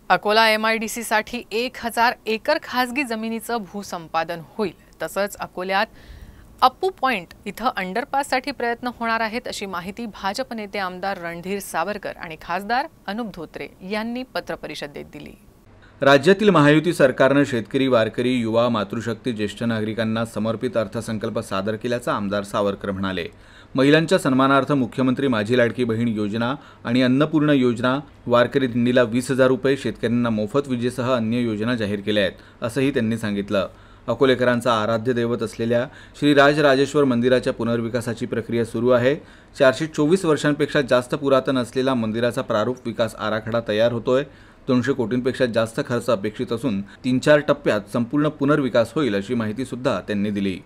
Akola MIDC साठी 1000 acre खासगी जमिनीचं भूसंपादन होईल। तसंच अकोल्यात अप्पू पॉइंट इथं अंडरपाससाठी प्रयत्न होणार आहेत अशी माहिती भाजप नेते आमदार रणधीर सावरकर आणि खासदार अनुप धोत्रे यांनी पत्रपरिषदेत दिली। राज्यातील महायुती सरकारने शेतकरी, वारकरी, युवा, मातृशक्ती, ज्येष्ठ नागरिकांना समर्पित अर्थसंकल्प सादर केल्याचं आमदार सावरकर म्हणाले। महिलांच्या सन्मानार्थ मुख्यमंत्री माझी लाडकी बहीण योजना आणि अन्नपूर्णा योजना, वारकरी दिंडीला 20,000 रुपये, शेतकऱ्यांना मोफत विजेसह अन्य योजना जाहीर केल्या आहेत असंही त्यांनी सांगितलं। अकोलेकरांचा आराध्य दैवत असलेल्या श्री राजराजेश्वर मंदिराच्या पुनर्विकासाची प्रक्रिया सुरू आहे। 424 वर्षांपेक्षा जास्त पुरातन असलेला मंदिराचा प्रारूप विकास आराखडा तयार होतोय। 200 कोटींपेक्षा जास्त खर्च अपेक्षित असून 3-4 टप्प्यात संपूर्ण पुनर्विकास होईल अशी माहिती सुद्धा त्यांनी दिली।